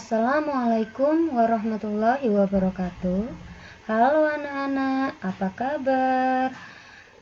Assalamualaikum warahmatullahi wabarakatuh. Halo anak-anak, apa kabar?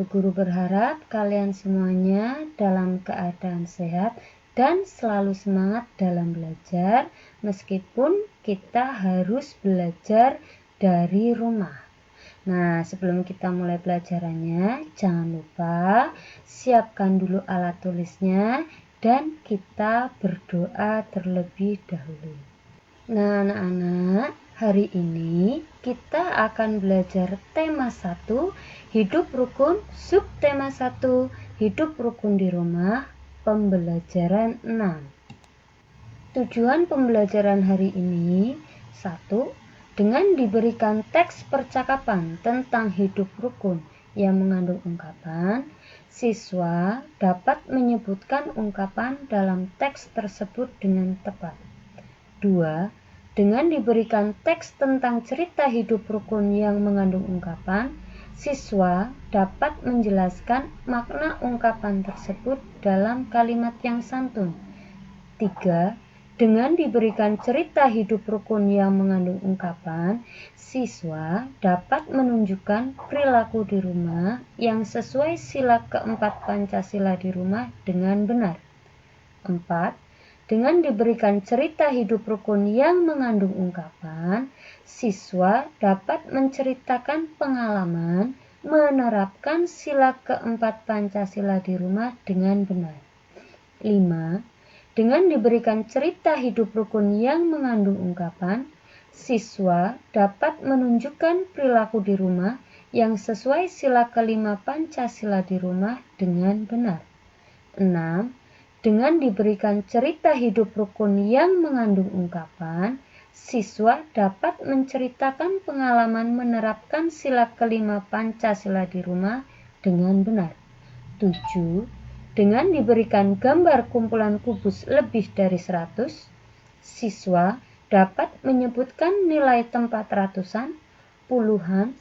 Bu Guru berharap kalian semuanya dalam keadaan sehat dan selalu semangat dalam belajar, meskipun kita harus belajar dari rumah. Nah, sebelum kita mulai pelajarannya, jangan lupa siapkan dulu alat tulisnya dan kita berdoa terlebih dahulu. Nah, anak-anak, hari ini kita akan belajar tema 1, hidup rukun, subtema 1, hidup rukun di rumah, pembelajaran 6. Tujuan pembelajaran hari ini: 1. Dengan diberikan teks percakapan tentang hidup rukun yang mengandung ungkapan, siswa dapat menyebutkan ungkapan dalam teks tersebut dengan tepat. 2. Dengan diberikan teks tentang cerita hidup rukun yang mengandung ungkapan, siswa dapat menjelaskan makna ungkapan tersebut dalam kalimat yang santun. 3. Dengan diberikan cerita hidup rukun yang mengandung ungkapan, siswa dapat menunjukkan perilaku di rumah yang sesuai sila keempat Pancasila di rumah dengan benar. 4. Dengan diberikan cerita hidup rukun yang mengandung ungkapan, siswa dapat menceritakan pengalaman menerapkan sila keempat Pancasila di rumah dengan benar. 5. Dengan diberikan cerita hidup rukun yang mengandung ungkapan, siswa dapat menunjukkan perilaku di rumah yang sesuai sila kelima Pancasila di rumah dengan benar. 6. Dengan diberikan cerita hidup rukun yang mengandung ungkapan, siswa dapat menceritakan pengalaman menerapkan sila kelima Pancasila di rumah dengan benar. 7. Dengan diberikan gambar kumpulan kubus lebih dari 100, siswa dapat menyebutkan nilai tempat ratusan, puluhan,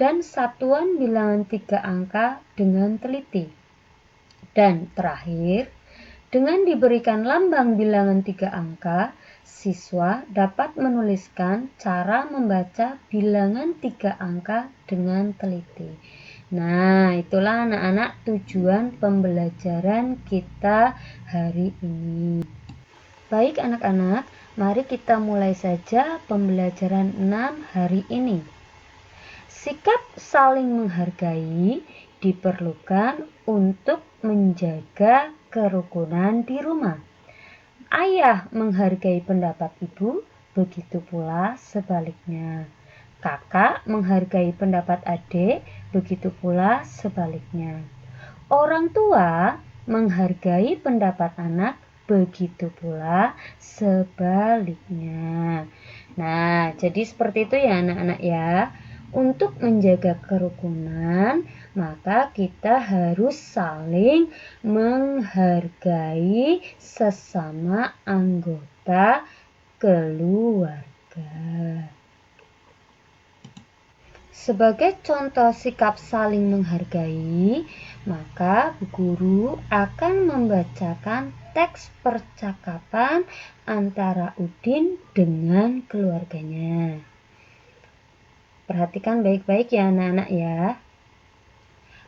dan satuan bilangan 3 angka dengan teliti. Dan terakhir, dengan diberikan lambang bilangan 3 angka, siswa dapat menuliskan cara membaca bilangan 3 angka dengan teliti. Nah, itulah anak-anak tujuan pembelajaran kita hari ini. Baik anak-anak, mari kita mulai saja pembelajaran 6 hari ini. Sikap saling menghargai diperlukan untuk menjaga kerukunan di rumah. Ayah menghargai pendapat ibu, begitu pula sebaliknya. Kakak menghargai pendapat adik, begitu pula sebaliknya. Orang tua menghargai pendapat anak, begitu pula sebaliknya. Nah, jadi seperti itu ya anak-anak ya. Untuk menjaga kerukunan, maka kita harus saling menghargai sesama anggota keluarga. Sebagai contoh sikap saling menghargai, maka Bu Guru akan membacakan teks percakapan antara Udin dengan keluarganya. Perhatikan baik-baik ya anak-anak ya.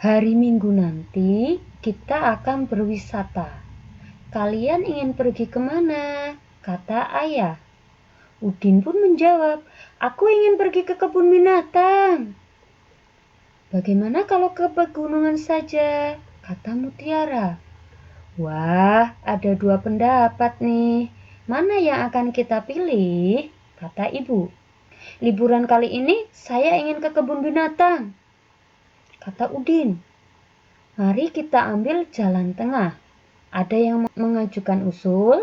Hari Minggu nanti kita akan berwisata. Kalian ingin pergi kemana? Kata ayah. Udin pun menjawab, aku ingin pergi ke kebun binatang. Bagaimana kalau ke pegunungan saja? Kata Mutiara. Wah, ada 2 pendapat nih. Mana yang akan kita pilih? Kata ibu. Liburan kali ini saya ingin ke kebun binatang. Kata Udin. Mari kita ambil jalan tengah. Ada yang mengajukan usul?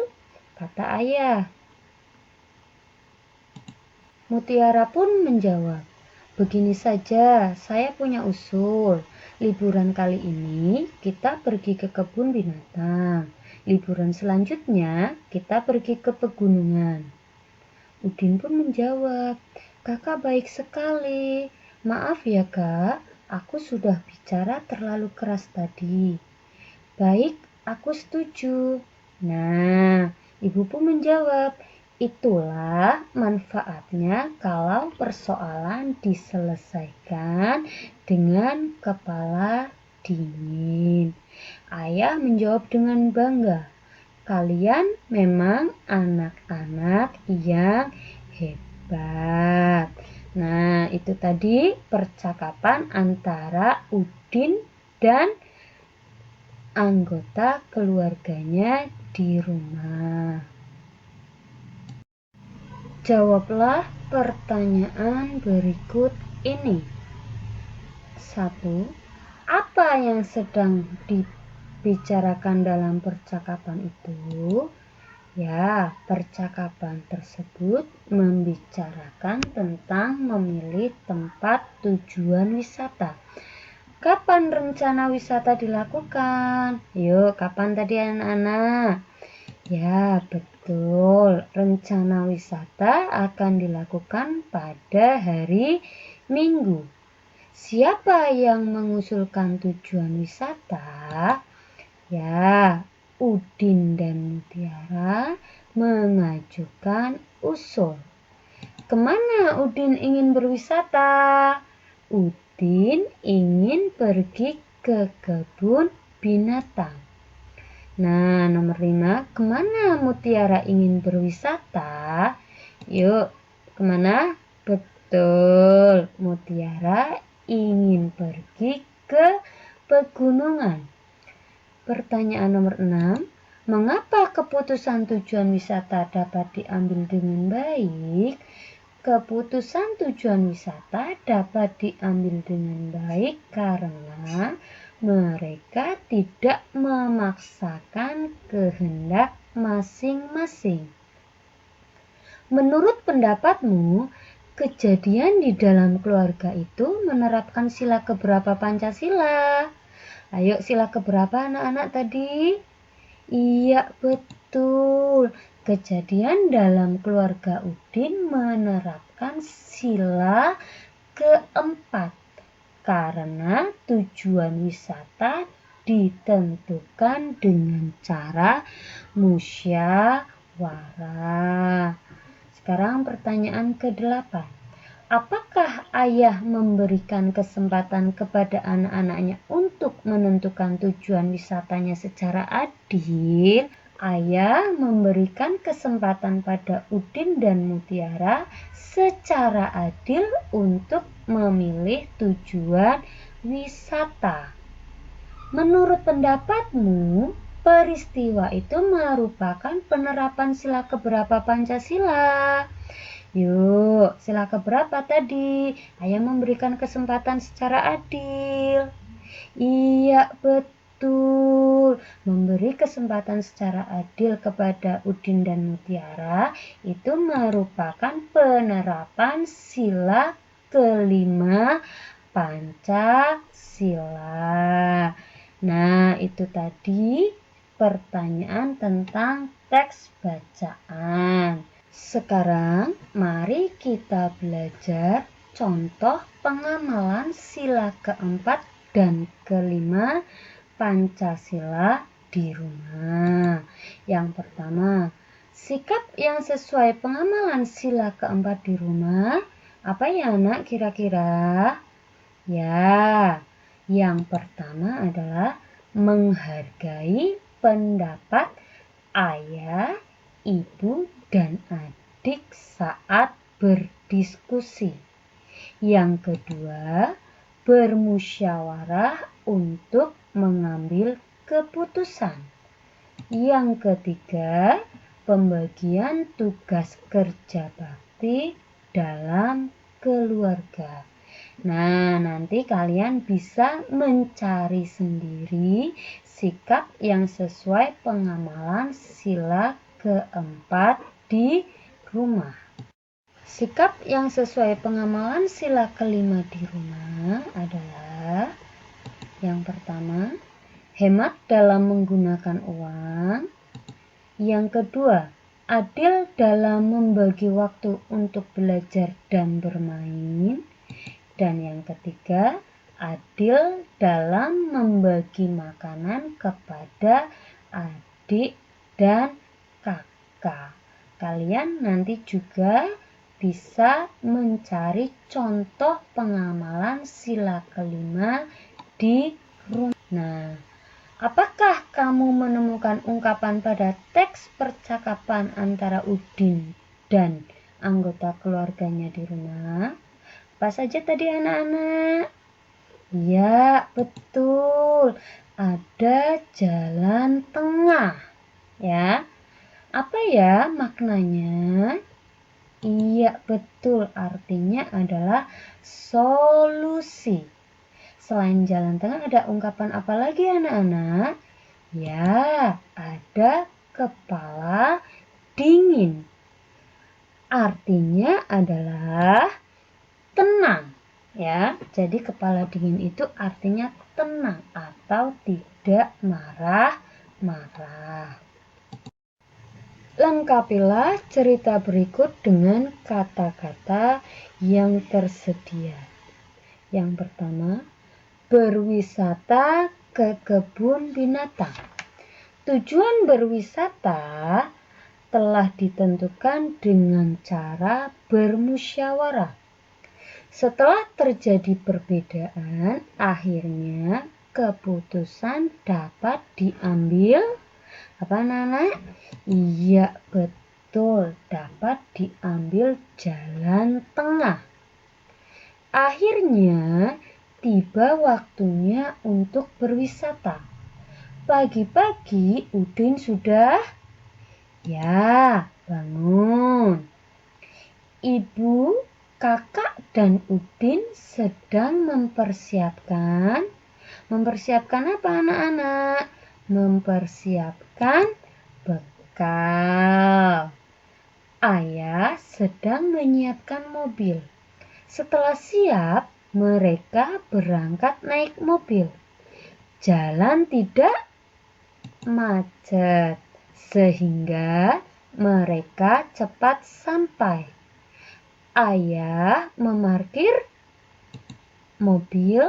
Kata ayah. Mutiara pun menjawab, begini saja, saya punya usul. Liburan kali ini kita pergi ke kebun binatang. Liburan selanjutnya kita pergi ke pegunungan. Udin pun menjawab, kakak baik sekali. Maaf ya kak, aku sudah bicara terlalu keras tadi. Baik, aku setuju. Nah, ibu pun menjawab, Itulah manfaatnya kalau persoalan diselesaikan dengan kepala dingin. Ayah menjawab dengan bangga, "Kalian memang anak-anak yang hebat." Nah, itu tadi percakapan antara Udin dan anggota keluarganya di rumah. Jawablah pertanyaan berikut ini. 1. Apa yang sedang dibicarakan dalam percakapan itu? Ya, percakapan tersebut membicarakan tentang memilih tempat tujuan wisata. Kapan rencana wisata dilakukan? Yuk, kapan tadi anak-anak? Ya, betul. Rencana wisata akan dilakukan pada hari Minggu. Siapa yang mengusulkan tujuan wisata? Ya, Udin dan Mutiara mengajukan usul. Kemana Udin ingin berwisata? Udin ingin pergi ke kebun binatang. Nah, nomor 5, kemana Mutiara ingin berwisata? Yuk, kemana? Betul, Mutiara ingin pergi ke pegunungan. Pertanyaan nomor 6, mengapa keputusan tujuan wisata dapat diambil dengan baik? Keputusan tujuan wisata dapat diambil dengan baik karena mereka tidak memaksakan kehendak masing-masing. Menurut pendapatmu, kejadian di dalam keluarga itu menerapkan sila keberapa Pancasila? Ayo, sila keberapa anak-anak tadi? Iya, betul. Kejadian dalam keluarga Udin menerapkan sila keempat karena tujuan wisata ditentukan dengan cara musyawarah. Sekarang pertanyaan ke-8. Apakah ayah memberikan kesempatan kepada anak-anaknya untuk menentukan tujuan wisatanya secara adil? Ayah memberikan kesempatan pada Udin dan Mutiara secara adil untuk memilih tujuan wisata. Menurut pendapatmu, peristiwa itu merupakan penerapan sila keberapa Pancasila? Yuk, sila keberapa tadi? Ayah memberikan kesempatan secara adil. Iya, betul. Memberi kesempatan secara adil kepada Udin dan Mutiara itu merupakan penerapan sila kelima Pancasila. Nah, itu tadi pertanyaan tentang teks bacaan. Sekarang mari kita belajar contoh pengamalan sila keempat dan kelima Pancasila di rumah. Yang pertama, sikap yang sesuai pengamalan sila keempat di rumah. Apa ya anak kira-kira? Ya, yang pertama adalah menghargai pendapat ayah, ibu, dan adik saat berdiskusi. Yang kedua, bermusyawarah untuk mengambil keputusan. Yang ketiga, pembagian tugas kerja bakti dalam keluarga. Nah, nanti kalian bisa mencari sendiri sikap yang sesuai pengamalan sila keempat di rumah. Sikap yang sesuai pengamalan sila kelima di rumah adalah yang pertama, hemat dalam menggunakan uang. Yang kedua, adil dalam membagi waktu untuk belajar dan bermain. Dan yang ketiga, adil dalam membagi makanan kepada adik dan kakak. kalian nanti juga bisa mencari contoh pengamalan sila kelima di rumah. Nah, apakah kamu menemukan ungkapan pada teks percakapan antara Udin dan anggota keluarganya di rumah? Apa saja tadi anak-anak? Ya, betul. Ada jalan tengah. Ya. Apa ya maknanya? Iya, betul. Artinya adalah solusi. Selain jalan tengah ada ungkapan apa lagi anak-anak? Ya, ada kepala dingin. Artinya adalah tenang. Ya, jadi kepala dingin itu artinya tenang atau tidak marah-marah. Lengkapilah cerita berikut dengan kata-kata yang tersedia. Yang pertama, berwisata ke kebun binatang. Tujuan berwisata telah ditentukan dengan cara bermusyawarah. Setelah terjadi perbedaan, akhirnya keputusan dapat diambil apa anak-anak? Iya, betul, dapat diambil jalan tengah. Akhirnya tiba waktunya untuk berwisata. Pagi-pagi Udin sudah bangun. Ibu, kakak, dan Udin sedang mempersiapkan apa anak-anak? Mempersiapkan bekal. Ayah sedang menyiapkan mobil. Setelah siap, mereka berangkat naik mobil. Jalan tidak macet, sehingga mereka cepat sampai. Ayah memarkir mobil,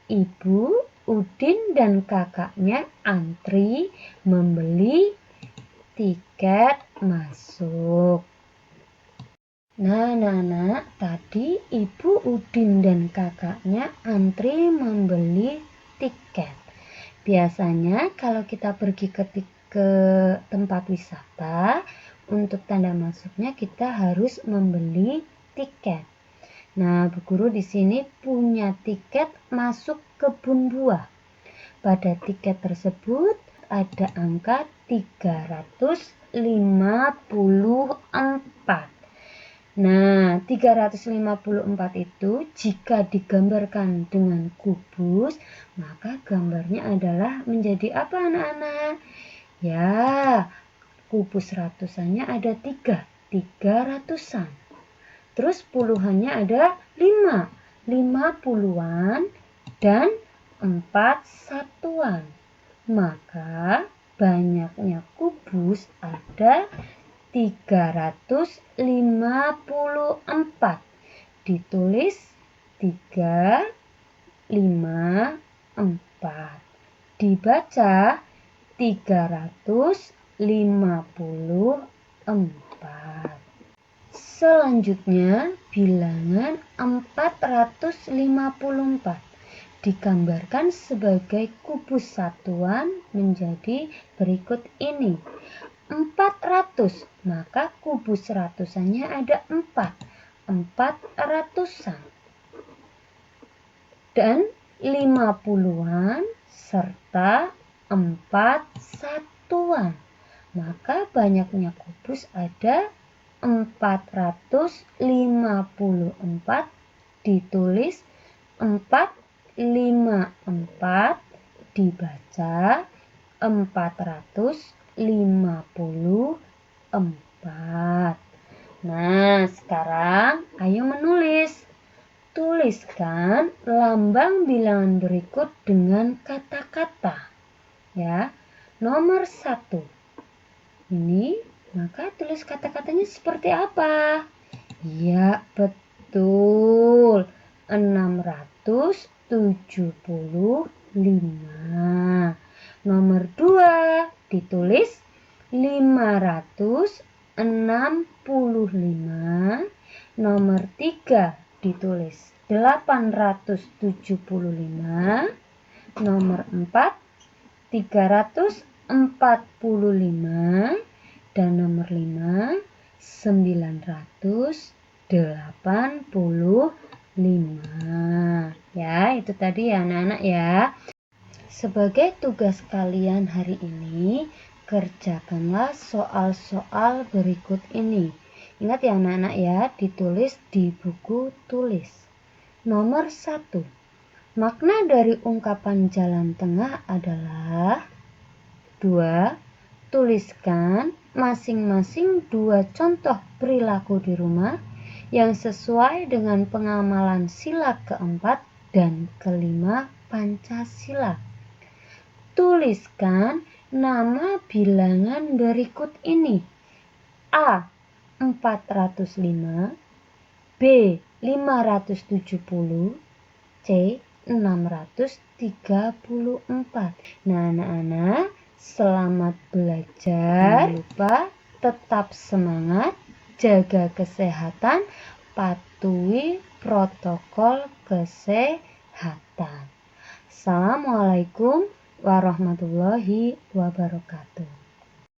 ibu, Udin dan kakaknya antri membeli tiket masuk. Nah, tadi ibu Udin dan kakaknya antri membeli tiket. Biasanya kalau kita pergi ke tempat wisata, untuk tanda masuknya kita harus membeli tiket. Nah, Bu Guru di sini punya tiket masuk kebun buah. Pada tiket tersebut ada angka 354. Nah, 354 itu jika digambarkan dengan kubus, maka gambarnya adalah menjadi apa anak-anak? Ya, kubus ratusannya ada 300-an. Terus puluhannya ada 5 puluhan dan 4 satuan. Maka banyaknya kubus ada 354. Ditulis 354. Dibaca 354. Selanjutnya, bilangan 454 digambarkan sebagai kubus satuan menjadi berikut ini. 400, maka kubus ratusannya ada 4 ratusan. Dan 50-an serta 4 satuan. Maka banyaknya kubus ada 454, ditulis 454, dibaca 454. Nah, sekarang ayo menulis. Tuliskan lambang bilangan berikut dengan kata-kata. Ya, nomor 1. Ini, maka tulis kata-katanya seperti apa? Ya, betul. 675. Nomor 2 ditulis 575. 65, nomor 3 ditulis 875, nomor 4 345, dan nomor 5 985. Ya, itu tadi ya anak-anak ya. Sebagai tugas kalian hari ini, kerjakanlah soal-soal berikut ini. Ingat ya anak-anak ya, ditulis di buku tulis. Nomor 1. Makna dari ungkapan jalan tengah adalah 2. Tuliskan masing-masing 2 contoh perilaku di rumah yang sesuai dengan pengamalan sila keempat dan kelima Pancasila. Tuliskan nama bilangan berikut ini. A. 405, B. 570, C. 634. Nah anak-anak, selamat belajar. Jangan lupa tetap semangat, jaga kesehatan, patuhi protokol kesehatan. Assalamualaikum warahmatullahi wabarakatuh.